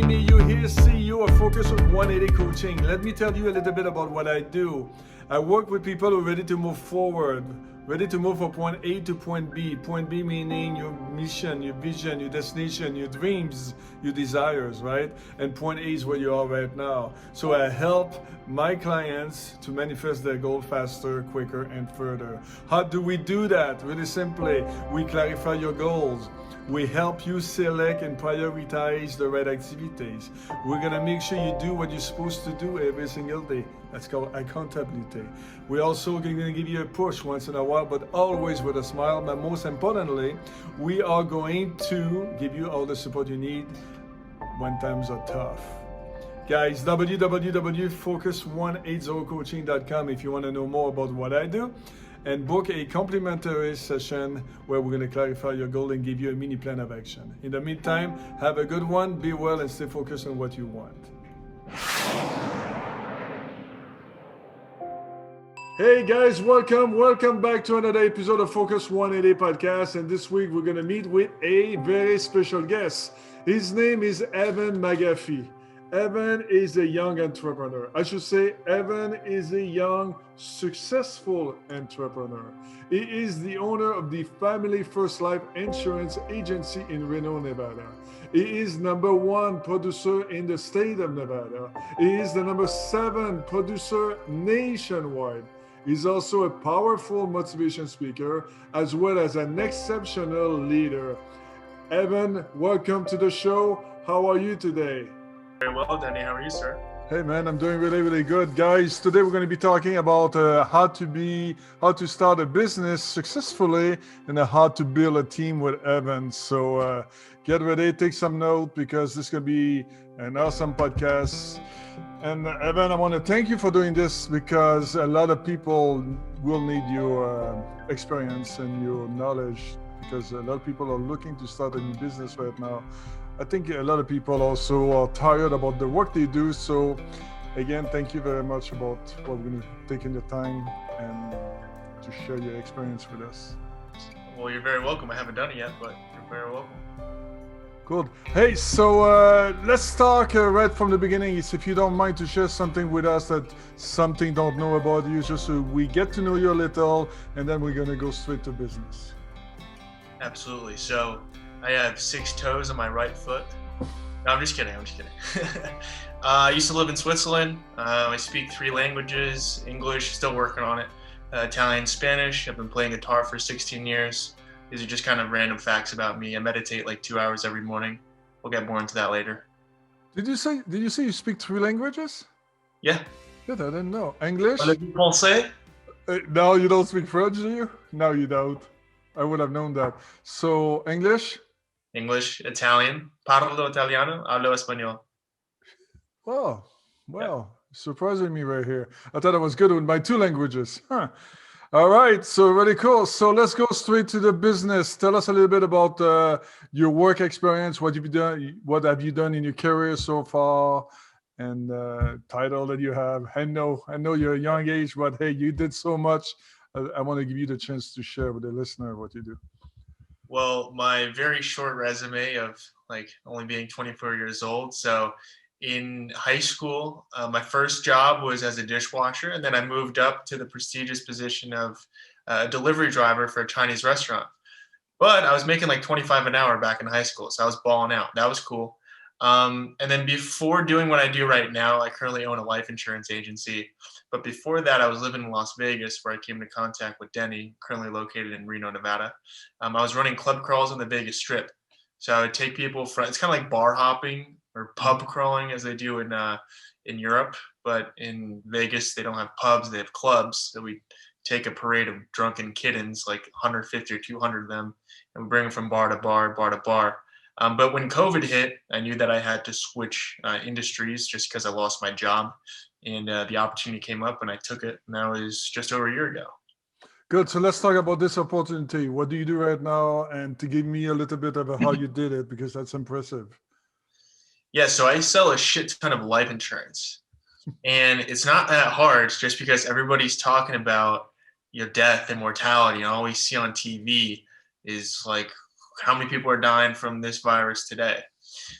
Denny, you here, CEO of Focus 180 Coaching. Let me tell you a little bit about what I do. I work with people who are ready to move forward, ready to move from point A to point B. Point B meaning your mission, your vision, your destination, your dreams, your desires, right? And point A is where you are right now. So I help my clients to manifest their goal faster, quicker, and further. How do we do that? Really simply, we clarify your goals. We help you select and prioritize the right activities. We're gonna make sure you do what you're supposed to do every single day. That's called accountability. We're also gonna give you a push once in a while, but always with a smile. But most importantly, we are going to give you all the support you need when times are tough. Guys, www.focus180coaching.com if you wanna know more about what I do. And book a complimentary session where we're going to clarify your goal and give you a mini plan of action. In the meantime, have a good one, be well, and stay focused on what you want. Hey guys, welcome back to another episode of Focus 180 Podcast. And this week we're going to meet with a very special guest. His name is Evan MacGuffie. Evan is a young entrepreneur. I should say Evan is a young, successful entrepreneur. He is the owner of the Family First Life Insurance Agency in Reno, Nevada. He is number 1 producer in the state of Nevada. He is the number 7 producer nationwide. He's also a powerful motivation speaker as well as an exceptional leader. Evan, welcome to the show. How are you today? Very well, Denny. How are you, sir? Hey man, I'm doing really good. Guys, today we're going to be talking about how to start a business successfully and how to build a team with Evan. So get ready, take some note because this is going to be an awesome podcast. And Evan, I want to thank you for doing this because a lot of people will need your experience and your knowledge because a lot of people are looking to start a new business right now. I think a lot of people also are tired about the work they do. So again, thank you very much about taking the time and to share your experience with us. Well, you're very welcome. I haven't done it yet, but you're very welcome. Good. Hey, so let's talk right from the beginning. If you don't mind to share something with us that something don't know about you, just so we get to know you a little, and then we're going to go straight to business. Absolutely. So I have 6 toes on my right foot. No, I'm just kidding. I used to live in Switzerland. I speak 3 languages, English, still working on it, Italian, Spanish. I've been playing guitar for 16 years. These are just kind of random facts about me. I meditate like 2 hours every morning. We'll get more into that later. Did you say you speak 3 languages? Yeah. Good, I didn't know. English? Français? No, you don't speak French, do you? No, you don't. I would have known that. So English? English, Italian. Parlo italiano, hablo español. Oh, well, surprising me right here. I thought I was good with my 2 languages. Huh. All right, so really cool. So let's go straight to the business. Tell us a little bit about your work experience. What have you done? What have you done in your career so far? And title that you have. I know you're a young age, but hey, you did so much. I want to give you the chance to share with the listener what you do. Well, my very short resume of like only being 24 years old. So in high school, my first job was as a dishwasher, and then I moved up to the prestigious position of a delivery driver for a Chinese restaurant. But I was making like 25 an hour back in high school, so I was balling out. That was cool. And then before doing what I do right now, I currently own a life insurance agency. But before that, I was living in Las Vegas, where I came into contact with Denny, currently located in Reno, Nevada. I was running club crawls on the Vegas Strip. So I would take people from, it's kind of like bar hopping or pub crawling as they do in Europe. But in Vegas, they don't have pubs, they have clubs. So we take a parade of drunken kittens, like 150 or 200 of them, and we bring them from bar to bar, bar to bar. But when COVID hit, I knew that I had to switch industries just because I lost my job. And the opportunity came up and I took it. And that was just over a year ago. Good. So let's talk about this opportunity. What do you do right now? And to give me a little bit of how you did it, because that's impressive. Yeah, so I sell a shit ton of life insurance. And it's not that hard just because everybody's talking about your death and mortality. And all we see on TV is like how many people are dying from this virus today.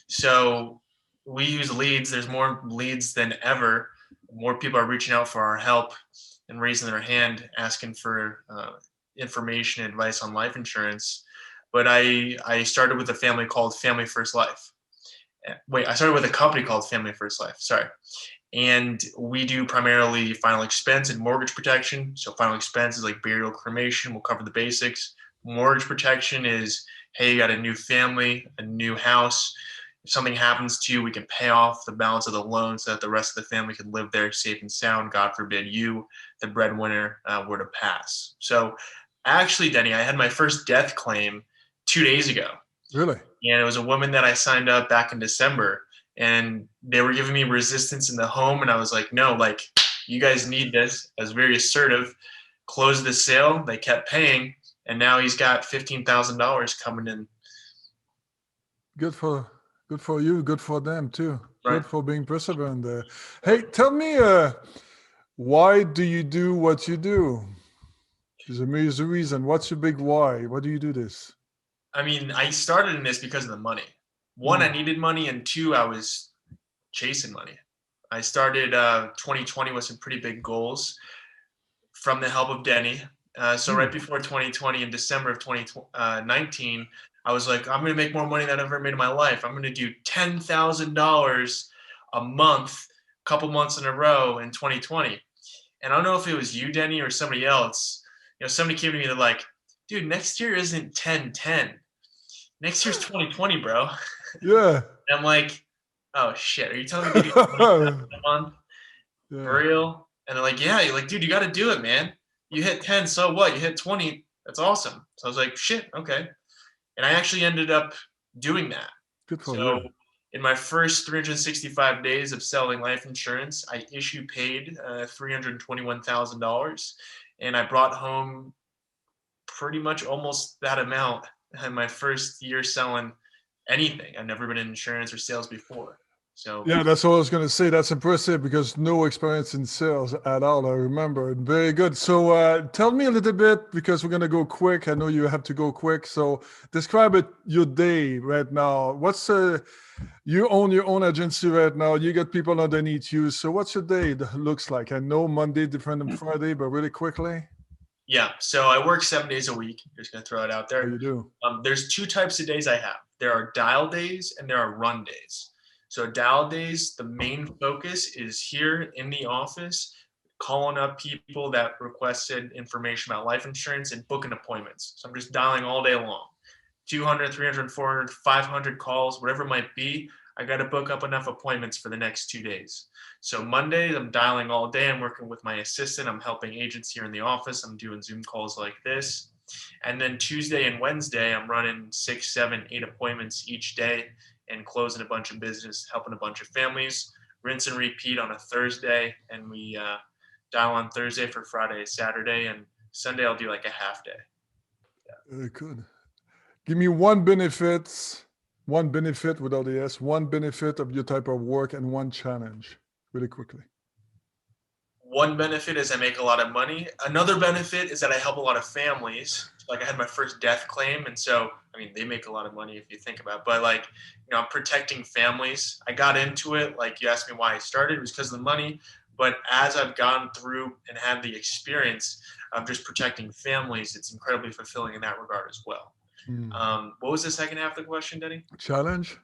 So we use leads. There's more leads than ever. More people are reaching out for our help and raising their hand, asking for information, advice on life insurance. But I started with a family called Family First Life. Wait, I started with a company called Family First Life. Sorry. And we do primarily final expense and mortgage protection. So final expense is like burial, cremation. We'll cover the basics. Mortgage protection is, hey, you got a new family, a new house. If something happens to you, we can pay off the balance of the loan so that the rest of the family can live there safe and sound. God forbid you, the breadwinner, were to pass. So actually, Denny, I had my first death claim 2 days ago. Really? And it was a woman that I signed up back in December, and they were giving me resistance in the home. And I was like, no, like, you guys need this. I was very assertive, closed the sale. They kept paying. And now he's got $15,000 coming in. Good for you. Good for them too. Right. Good for being perseverant there. Hey, tell me, why do you do what you do? There's a reason. What's your big why? Why do you do this? I mean, I started in this because of the money. One, I needed money, and two, I was chasing money. I started 2020 with some pretty big goals from the help of Denny. So right before 2020, in December of 2019, I was like, I'm going to make more money than I've ever made in my life. I'm going to do $10,000 a month, a couple months in a row in 2020. And I don't know if it was you, Denny, or somebody else. Somebody came to me, they're like, dude, next year isn't 10-10. Next year's 2020, bro. Yeah. And I'm like, oh shit, are you telling me to do 20,000 a month? Yeah. For real? And they're like, yeah. You're like, dude, you got to do it, man. You hit 10, so what? You hit 20, that's awesome. So I was like, shit, okay. And I actually ended up doing that. Good for so you. In my first 365 days of selling life insurance, I paid $321,000, and I brought home pretty much almost that amount in my first year selling anything. I've never been in insurance or sales before. So yeah, that's what I was going to say. That's impressive because no experience in sales at all. I remember. Very good. So tell me a little bit, because we're going to go quick. I know you have to go quick. So describe your day right now. You own your own agency right now. You got people underneath you. So what's your day that looks like? I know Monday different than Friday, but really quickly. Yeah. So I work 7 days a week. Just going to throw it out there. Oh, you do? There's two types of days I have. There are dial days and there are run days. So dial days, the main focus is here in the office, calling up people that requested information about life insurance and booking appointments. So I'm just dialing all day long. 200, 300, 400, 500 calls, whatever it might be. I got to book up enough appointments for the next 2 days. So Monday, I'm dialing all day. I'm working with my assistant. I'm helping agents here in the office. I'm doing Zoom calls like this. And then Tuesday and Wednesday, I'm running 6, 7, 8 appointments each day and closing a bunch of business, helping a bunch of families. Rinse and repeat on a Thursday. And we dial on Thursday for Friday, Saturday. And Sunday, I'll do like a half day. Yeah. Very good. Give me one benefit without the S, one benefit of your type of work and one challenge, really quickly. One benefit is I make a lot of money. Another benefit is that I help a lot of families. Like I had my first death claim. And so, I mean, they make a lot of money if you think about it. But like, I'm protecting families. I got into it. Like you asked me why I started, it was because of the money. But as I've gone through and had the experience of just protecting families, it's incredibly fulfilling in that regard as well. What was the second half of the question, Denny? Challenge?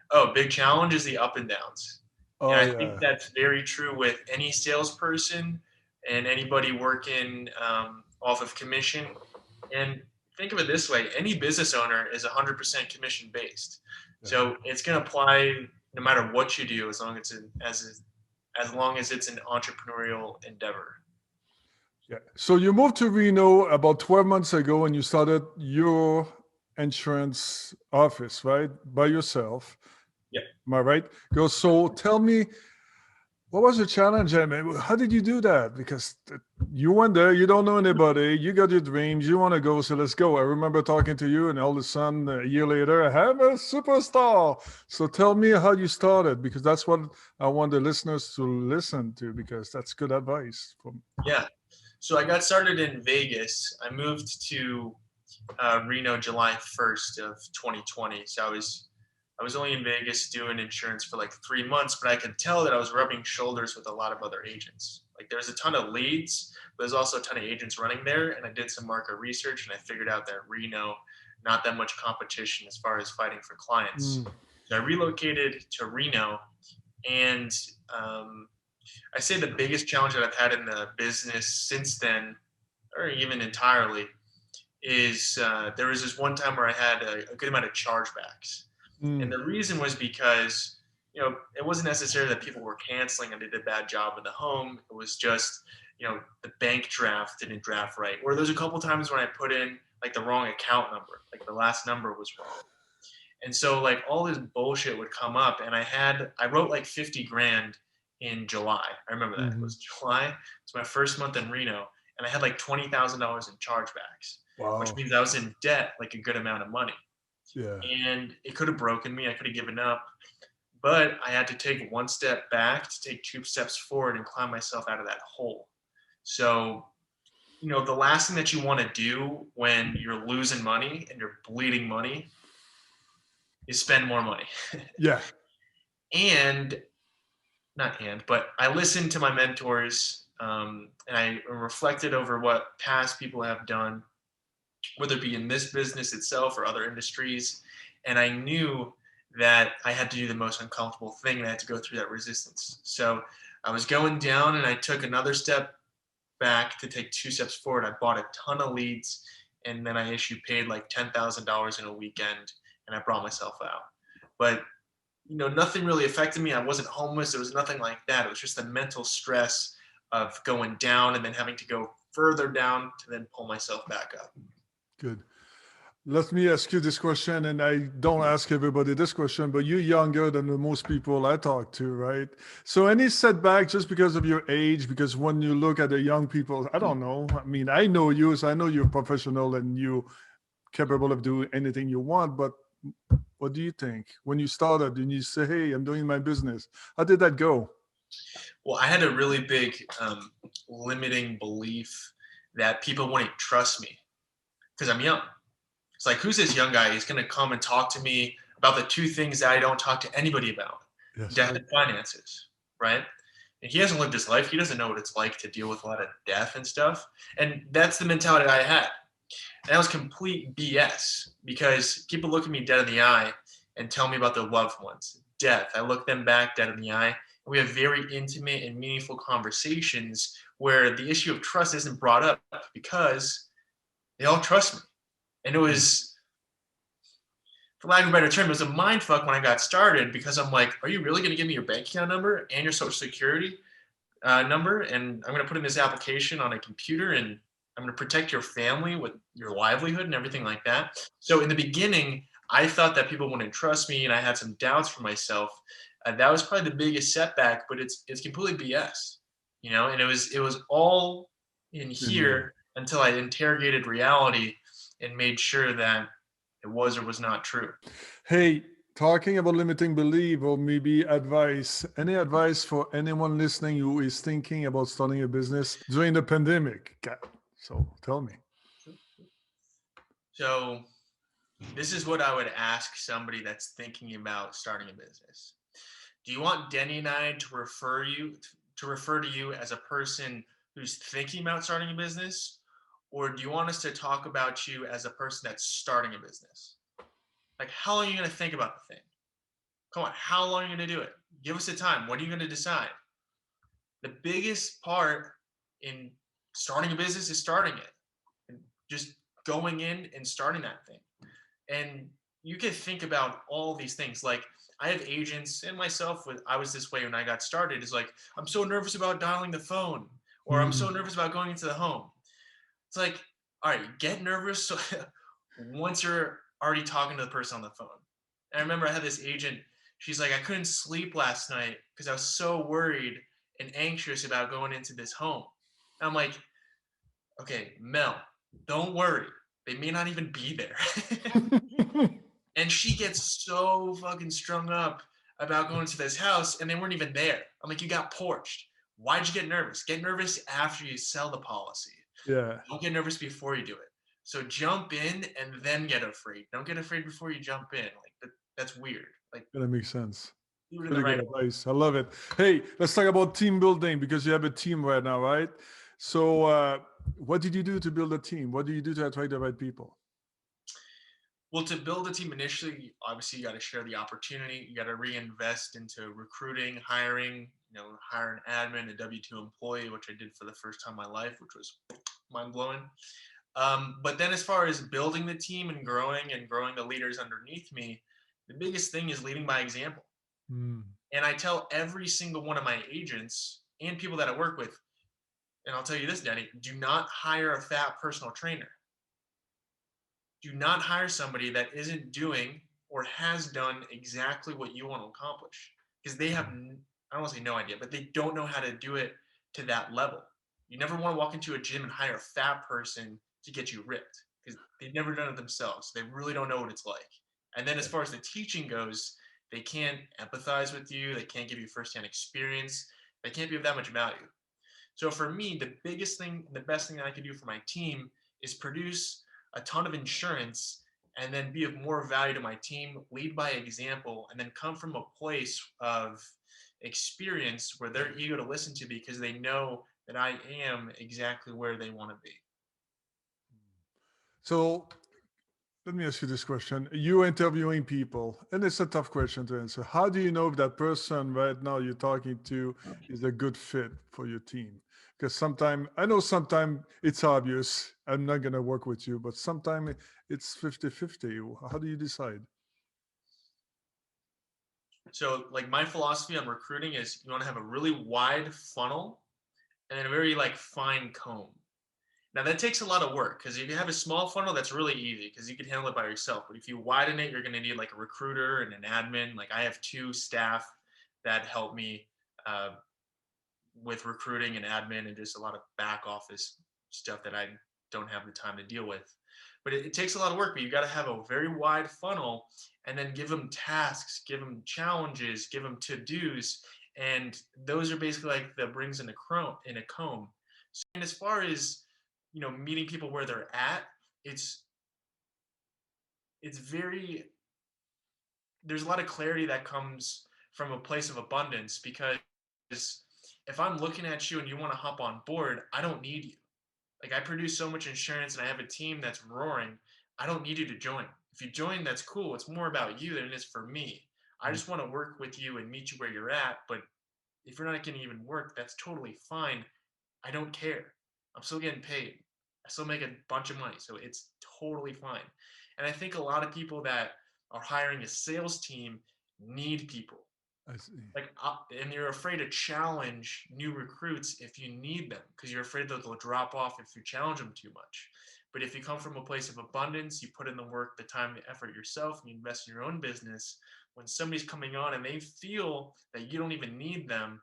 Oh, big challenge is the up and downs. Oh, and I think that's very true with any salesperson and anybody working off of commission. And think of it this way, any business owner is 100% commission based. Yeah. So it's going to apply no matter what you do, as long as it's an entrepreneurial endeavor. Yeah. So you moved to Reno about 12 months ago and you started your insurance office, right? By yourself. Yeah. Am I right? So tell me, what was the challenge? I mean, how did you do that? Because you went there, you don't know anybody, you got your dreams, you want to go, so let's go. I remember talking to you and all of a sudden, a year later, I have a superstar. So tell me how you started, because that's what I want the listeners to listen to, because that's good advice. Yeah. So I got started in Vegas. I moved to Reno July 1st of 2020. So I was I was only in Vegas doing insurance for like 3 months, but I could tell that I was rubbing shoulders with a lot of other agents. Like there's a ton of leads, but there's also a ton of agents running there. And I did some market research and I figured out that Reno, not that much competition as far as fighting for clients. So I relocated to Reno, and I say the biggest challenge that I've had in the business since then, or even entirely, is there was this one time where I had a good amount of chargebacks. And the reason was because, it wasn't necessarily that people were canceling and they did a bad job in the home. It was just, the bank draft didn't draft right. Or there's a couple times when I put in like the wrong account number, like the last number was wrong. And so like all this bullshit would come up, and I wrote like 50 grand in July. I remember that. It was July. It's my first month in Reno, and I had like $20,000 in chargebacks. Wow. Which means I was in debt like a good amount of money. Yeah. And it could have broken me. I could have given up. But I had to take one step back to take 2 steps forward and climb myself out of that hole. So, the last thing that you want to do when you're losing money and you're bleeding money is spend more money. Yeah. But I listened to my mentors, and I reflected over what past people have done, whether it be in this business itself or other industries. And I knew that I had to do the most uncomfortable thing, and I had to go through that resistance. So I was going down, and I took another step back to take 2 steps forward. I bought a ton of leads, and then I paid like $10,000 in a weekend, and I brought myself out. But nothing really affected me. I wasn't homeless. There was nothing like that. It was just the mental stress of going down and then having to go further down to then pull myself back up. Good. Let me ask you this question, and I don't ask everybody this question, but you're younger than the most people I talk to, right? So any setback just because of your age? Because when you look at the young people, I don't know. I mean, I know you, so I know you're professional and you're capable of doing anything you want, but what do you think? When you started and you say, hey, I'm doing my business, how did that go? Well, I had a really big limiting belief that people wouldn't trust me because I'm young. It's like, who's this young guy? He's going to come and talk to me about the 2 things that I don't talk to anybody about, death and finances, right? And he hasn't lived his life. He doesn't know what it's like to deal with a lot of death and stuff. And that's the mentality I had. And that was complete BS, because people look at me dead in the eye and tell me about their loved ones, death. I look them back dead in the eye. And we have very intimate and meaningful conversations where the issue of trust isn't brought up because they all trust me. And it was, for lack of a better term, it was a mind fuck when I got started, because I'm like, are you really going to give me your bank account number and your social security number? And I'm going to put in this application on a computer, and I'm going to protect your family with your livelihood and everything like that. So in the beginning, I thought that people wouldn't trust me, and I had some doubts for myself. That was probably the biggest setback, but it's completely BS, and it was all in here until I interrogated reality and made sure that it was or was not true. Hey, talking about limiting belief, or maybe advice, any advice for anyone listening who is thinking about starting a business during the pandemic? So tell me. So this is what I would ask somebody that's thinking about starting a business. Do you want Denny and I to refer to you as a person who's thinking about starting a business? Or do you want us to talk about you as a person that's starting a business? Like, how long are you going to think about the thing? Come on, how long are you going to do it? Give us a time. What are you going to decide? The biggest part in starting a business is starting it. And just going in and starting that thing. And you can think about all these things. Like, I have agents, and myself, I was this way when I got started. Is like, I'm so nervous about dialing the phone, or I'm so nervous about going into the home. It's like, all right, get nervous once you're already talking to the person on the phone. And I remember I had this agent, she's like, I couldn't sleep last night because I was so worried and anxious about going into this home. And I'm like, okay, Mel, don't worry. They may not even be there. And she gets so fucking strung up about going to this house, and they weren't even there. I'm like, you got porched. Why'd you get nervous? Get nervous after you sell the policy. Yeah. Don't get nervous before you do it. So jump in and then get afraid. Don't get afraid before you jump in. Like That's weird. Like, That makes sense. do it in the Really right good order. advice. I love it. Hey, let's talk about team building because you have a team right now, right? So, what did you do to build a team? What do you do to attract the right people? Well, to build a team initially, obviously you got to share the opportunity. You got to reinvest into recruiting, hiring, hire an admin, a W-2 employee, which I did for the first time in my life, which was mind blowing. But then as far as building the team and growing the leaders underneath me, the biggest thing is leading by example. And I tell every single one of my agents and people that I work with, and I'll tell you this, Denny, do not hire a fat personal trainer. Do not hire somebody that isn't doing or has done exactly what you want to accomplish, because they have, I don't want to say no idea, but they don't know how to do it to that level. You never want to walk into a gym and hire a fat person to get you ripped, because they've never done it themselves. They really don't know what it's like. And then as far as the teaching goes, they can't empathize with you. They can't give you firsthand experience. They can't be of that much value. So for me, the biggest thing, the best thing that I can do for my team is produce a ton of insurance and then be of more value to my team, lead by example, and then come from a place of experience where they're eager to listen to because they know that I am exactly where they want to be. So, let me ask you this question. You're interviewing people, and it's a tough question to answer. How do you know if that person right now you're talking to is a good fit for your team? Because sometimes, I know sometimes it's obvious, I'm not going to work with you, but sometimes it's 50-50. How do you decide? So like my philosophy on recruiting is you want to have a really wide funnel and then a very fine comb. Now that takes a lot of work, because if you have a small funnel, that's really easy because you can handle it by yourself. But if you widen it, you're going to need a recruiter and an admin. Like I have 2 staff that help me with recruiting and admin and just a lot of back office stuff that I don't have the time to deal with. But it takes a lot of work, but you got to have a very wide funnel and then give them tasks, give them challenges, give them to-dos. And those are basically like the brings in a comb. So, and as far as, meeting people where they're at, it's very, there's a lot of clarity that comes from a place of abundance, because if I'm looking at you and you want to hop on board, I don't need you. Like I produce so much insurance and I have a team that's roaring. I don't need you to join. If you join, that's cool. It's more about you than it is for me. I just want to work with you and meet you where you're at. But if you're not going to even work, that's totally fine. I don't care. I'm still getting paid. I still make a bunch of money. So it's totally fine. And I think a lot of people that are hiring a sales team need people. I see. And you're afraid to challenge new recruits if you need them, because you're afraid that they'll drop off if you challenge them too much. But if you come from a place of abundance, you put in the work, the time, the effort yourself, and you invest in your own business, when somebody's coming on and they feel that you don't even need them,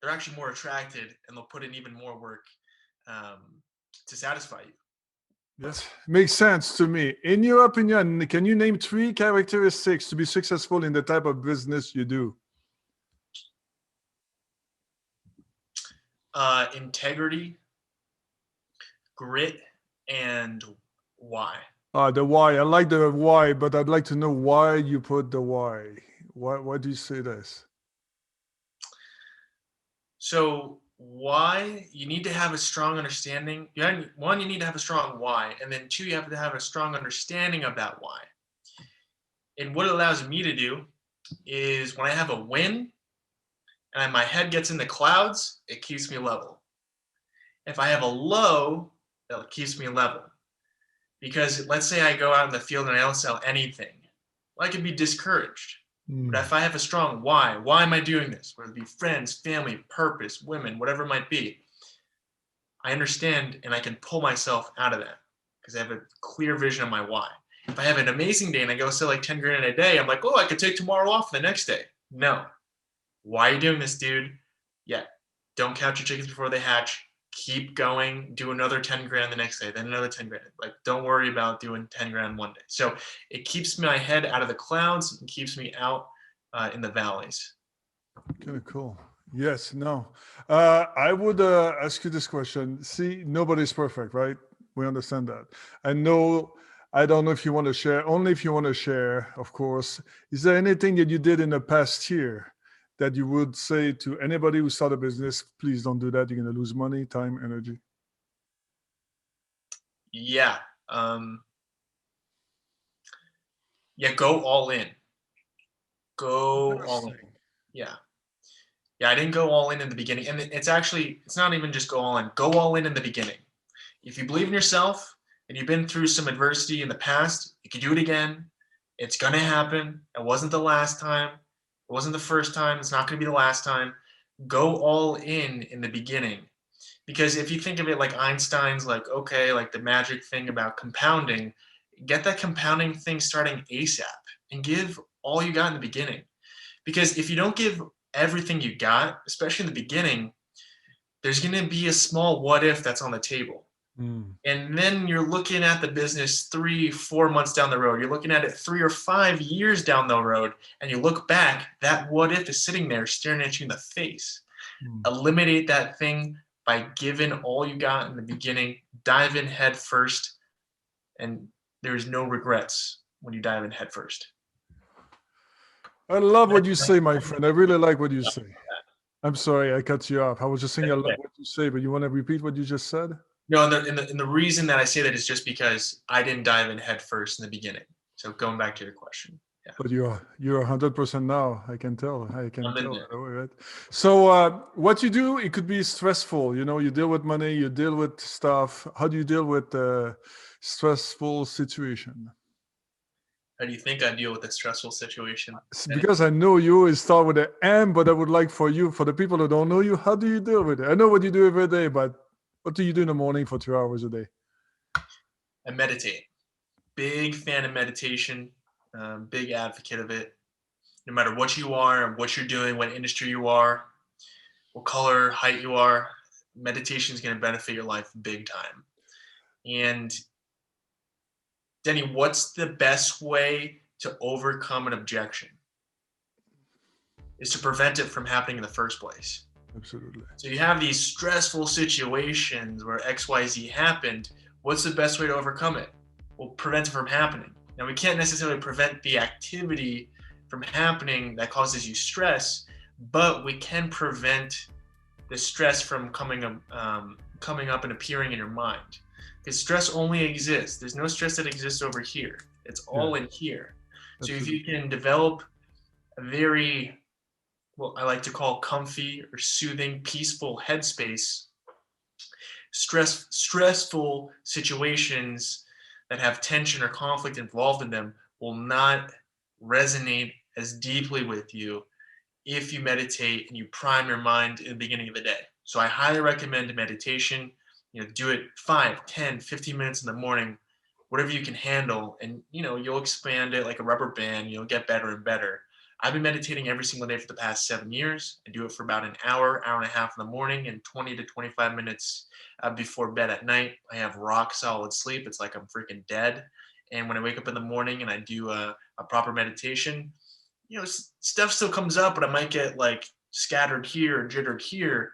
they're actually more attracted and they'll put in even more work to satisfy you. Yes, makes sense to me. In your opinion, can you name 3 characteristics to be successful in the type of business you do? Integrity, grit, and why. The why. I like the why, but I'd like to know why you put the why. Why do you say this? So why, you need to have a strong understanding. One, you need to have a strong why, and then 2, you have to have a strong understanding of that why. And what it allows me to do is when I have a win and my head gets in the clouds, it keeps me level. If I have a low, that keeps me level. Because let's say I go out in the field and I don't sell anything, well, I could be discouraged. But if I have a strong why am I doing this? Whether it be friends, family, purpose, women, whatever it might be, I understand and I can pull myself out of that because I have a clear vision of my why. If I have an amazing day and I go sell 10 grand in a day, I'm like, oh, I could take tomorrow off the next day. No. Why are you doing this, dude? Yeah. Don't count your chickens before they hatch. Keep going, do another 10 grand the next day, then another 10 grand. Don't worry about doing 10 grand one day. So it keeps my head out of the clouds and keeps me out in the valleys. Kind of cool. Yes, no. I would ask you this question. See, nobody's perfect, right? We understand that. I know I don't know if you want to share, only if you want to share, of course. Is there anything that you did in the past year that you would say to anybody who start a business, please don't do that. You're going to lose money, time, energy? Yeah. Go all in. Go all in. Yeah. Yeah, I didn't go all in the beginning. And it's not even just go all in. Go all in the beginning. If you believe in yourself and you've been through some adversity in the past, you can do it again. It's going to happen. It wasn't the last time. It wasn't the first time. It's not going to be the last time. Go all in the beginning. Because if you think of it like Einstein's, like, okay, like the magic thing about compounding, get that compounding thing starting ASAP and give all you got in the beginning. Because if you don't give everything you got, especially in the beginning, there's going to be a small what if that's on the table. And then you're looking at the business 3-4 months down the road. You're looking at it 3 or 5 years down the road, and you look back, that what if is sitting there staring at you in the face. Eliminate that thing by giving all you got in the beginning. Dive in head first, and there's no regrets when you dive in head first. I love what you say, my friend. I really like what you say. I'm sorry, I cut you off. I was just saying I love what you say, but you want to repeat what you just said? No, and the reason that I say that is just because I didn't dive in head first in the beginning. So going back to your question. Yeah. But you're 100% now. I can tell. Right? So what you do, it could be stressful. You know, you deal with money, you deal with stuff. How do you deal with stressful situation? How do you think I deal with a stressful situation? Because I know you start with an M, but I would like for the people who don't know you, how do you deal with it? I know what you do every day, but what do you do in the morning for 2 hours a day? I meditate. Big fan of meditation. Big advocate of it. No matter what you are, what you're doing, what industry you are, what color, height you are, meditation is going to benefit your life big time. And Denny, what's the best way to overcome an objection? Is to prevent it from happening in the first place. Absolutely. So you have these stressful situations where XYZ happened. What's the best way to overcome it? Well, prevent it from happening. Now, we can't necessarily prevent the activity from happening that causes you stress, but we can prevent the stress from coming up and appearing in your mind. Because stress only exists. There's no stress that exists over here. It's all in here. So if you can develop a very, what I like to call comfy or soothing, peaceful headspace, stressful situations that have tension or conflict involved in them will not resonate as deeply with you if you meditate and you prime your mind in the beginning of the day. So I highly recommend meditation. Do it 5, 10, 15 minutes in the morning, whatever you can handle, and you'll expand it like a rubber band. You'll get better and better. I've been meditating every single day for the past 7 years. I do it for about an hour and a half in the morning, and 20 to 25 minutes before bed at night. I have rock solid sleep. It's like I'm freaking dead. And when I wake up in the morning and I do a proper meditation, stuff still comes up, but I might get like scattered here or jittered here.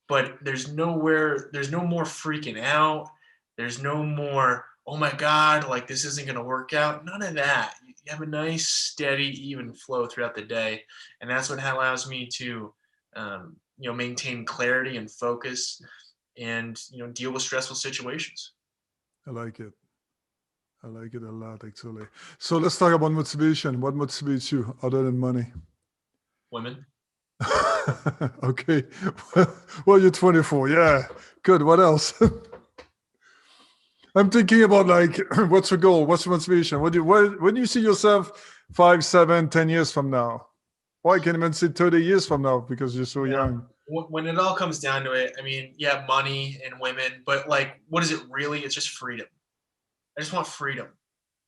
But there's no more freaking out. There's no more, oh my God, like this isn't going to work out. None of that. You have a nice, steady, even flow throughout the day. And that's what allows me to, maintain clarity and focus and, deal with stressful situations. I like it. I like it a lot, actually. So let's talk about motivation. What motivates you other than money? Women. Okay. Well, you're 24. Yeah. Good. What else? I'm thinking about like, what's your goal? What's your motivation? When do you see yourself 5, 7, 10 years from now? Why can't even say 30 years from now because you're so young? When it all comes down to it, I mean, yeah, money and women, but like, what is it really? It's just freedom. I just want freedom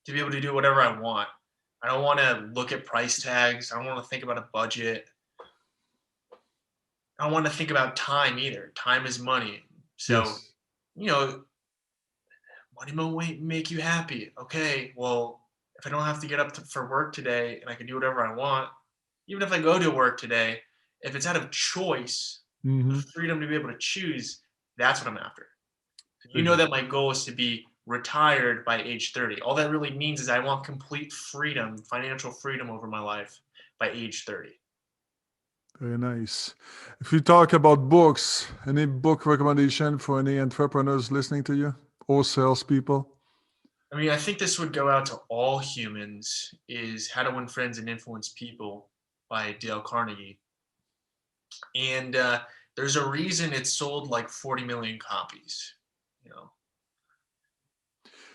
to be able to do whatever I want. I don't want to look at price tags. I don't want to think about a budget. I don't want to think about time either. Time is money. So, money won't make you happy. Okay, well, if I don't have to get up for work today and I can do whatever I want, even if I go to work today, if it's out of choice, freedom to be able to choose, that's what I'm after. You know that my goal is to be retired by age 30. All that really means is I want complete freedom, financial freedom over my life by age 30. Very nice. If you talk about books, any book recommendation for any entrepreneurs listening to you or salespeople? I mean, I think this would go out to all humans, is How to Win Friends and Influence People by Dale Carnegie. And there's a reason it sold like 40 million copies, you know.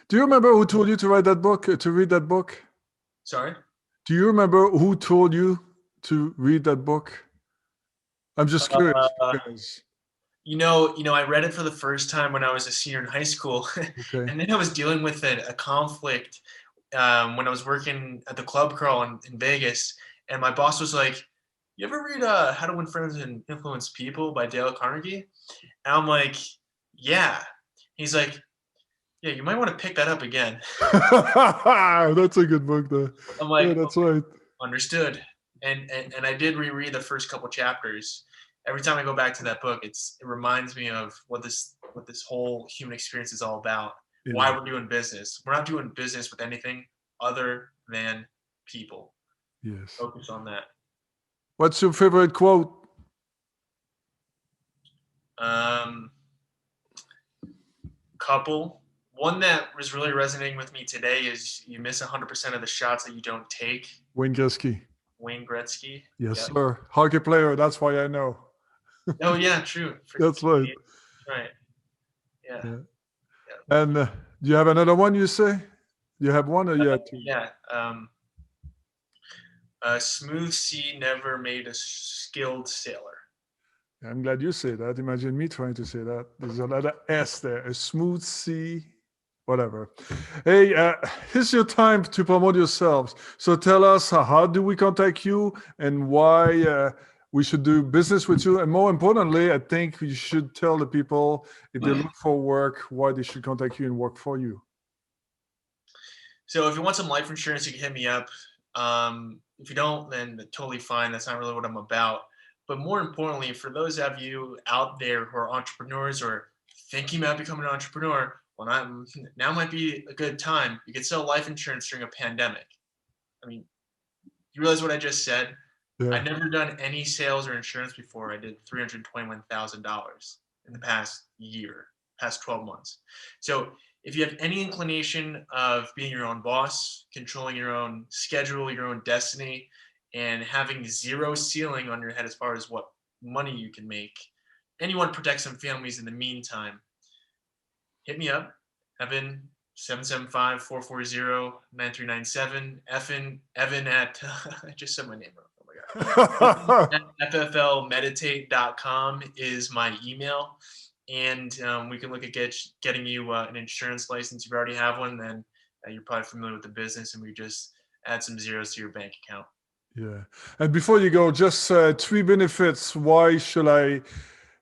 Do you remember who told you to write that book, to read that book? Sorry? Do you remember who told you to read that book? I'm just curious. Because... I read it for the first time when I was a senior in high school. Okay. And then I was dealing with a conflict when I was working at the club crawl in Vegas. And my boss was like, you ever read How to Win Friends and Influence People by Dale Carnegie? And I'm like, yeah. He's like, yeah, you might want to pick that up again. That's a good book, though. I'm like, yeah, that's right. Understood. And I did reread the first couple chapters. Every time I go back to that book, it reminds me of what this whole human experience is all about. Yeah. Why we're doing business. We're not doing business with anything other than people. Yes. Focus on that. What's your favorite quote? Couple. One that was really resonating with me today is you miss 100% of the shots that you don't take. Wayne Gretzky. Yes, sir. Hockey player. That's why I know. Oh, yeah, true. That's right. Right. Yeah. And do you have another one, you say? You have one or you have two? Yeah. A smooth sea never made a skilled sailor. I'm glad you say that. Imagine me trying to say that. There's a lot of S there. A smooth sea, whatever. Hey, here's your time to promote yourselves. So tell us, how do we contact you and why we should do business with you? And more importantly, I think you should tell the people, if they look for work, why they should contact you and work for you. So if you want some life insurance, you can hit me up. If you don't, then totally fine. That's not really what I'm about. But more importantly, for those of you out there who are entrepreneurs or thinking about becoming an entrepreneur, well, now might be a good time. You could sell life insurance during a pandemic. I mean, you realize what I just said? Yeah. I've never done any sales or insurance before. I did $321,000 in the past 12 months. So if you have any inclination of being your own boss, controlling your own schedule, your own destiny, and having zero ceiling on your head as far as what money you can make, and you want to protect some families in the meantime, hit me up, Evan, 775-440-9397, Evan at, I just said my name wrong, oh my God. FFLmeditate.com is my email, and we can look at getting you an insurance license. If you already have one, then you're probably familiar with the business, and we just add some zeros to your bank account. Yeah. And before you go, just 3 benefits. Why should I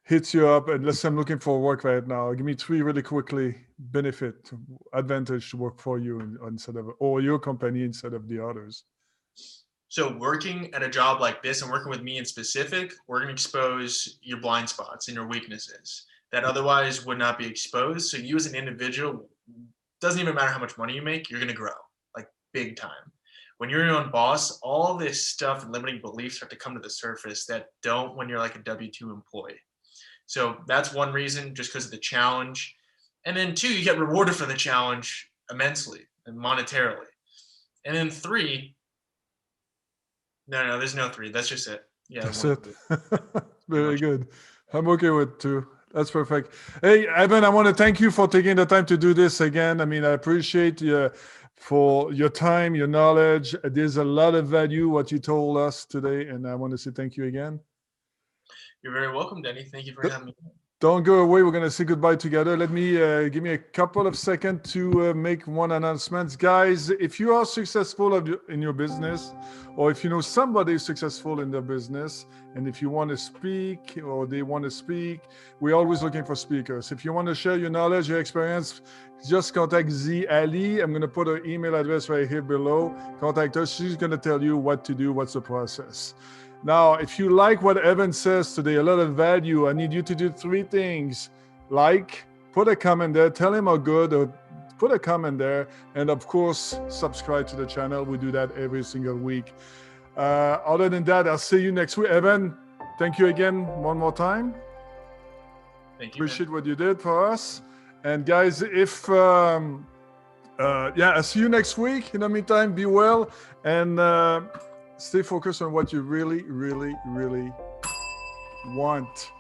hit you up? And let's say I'm looking for work right now. Give me 3 really quickly advantage to work for you instead of, or your company instead of the others. So working at a job like this and working with me in specific, we're going to expose your blind spots and your weaknesses that otherwise would not be exposed. So you as an individual, doesn't even matter how much money you make, you're going to grow like big time. When you're your own boss, all this stuff and limiting beliefs start to come to the surface that don't when you're like a W-2 employee. So that's one reason, just because of the challenge. And then 2, you get rewarded for the challenge immensely and monetarily. And then 3, no, there's no 3. That's just it. Yeah, that's it. Very good. I'm okay with 2. That's perfect. Hey, Evan, I want to thank you for taking the time to do this again. I mean, I appreciate you for your time, your knowledge. There's a lot of value what you told us today, and I want to say thank you again. You're very welcome, Denny. Thank you for having me. Don't go away. We're going to say goodbye together. Let me give me a couple of seconds to make one announcement. Guys, if you are successful in your business, or if you know somebody is successful in their business, and if you want to speak or they want to speak, we're always looking for speakers. If you want to share your knowledge, your experience, just contact zeelall. I'm going to put her email address right here below. Contact her. She's going to tell you what to do, what's the process. Now, if you like what Evan says today, a lot of value, I need you to do 3 things. Like, put a comment there, tell him how good, or put a comment there. And of course, subscribe to the channel. We do that every single week. Other than that, I'll see you next week. Evan, thank you again one more time. Thank you. Appreciate what you did for us. And guys, if I'll see you next week. In the meantime, be well and stay focused on what you really, really, really want.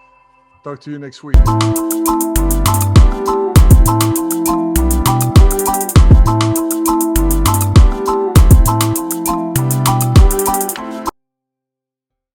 Talk to you next week.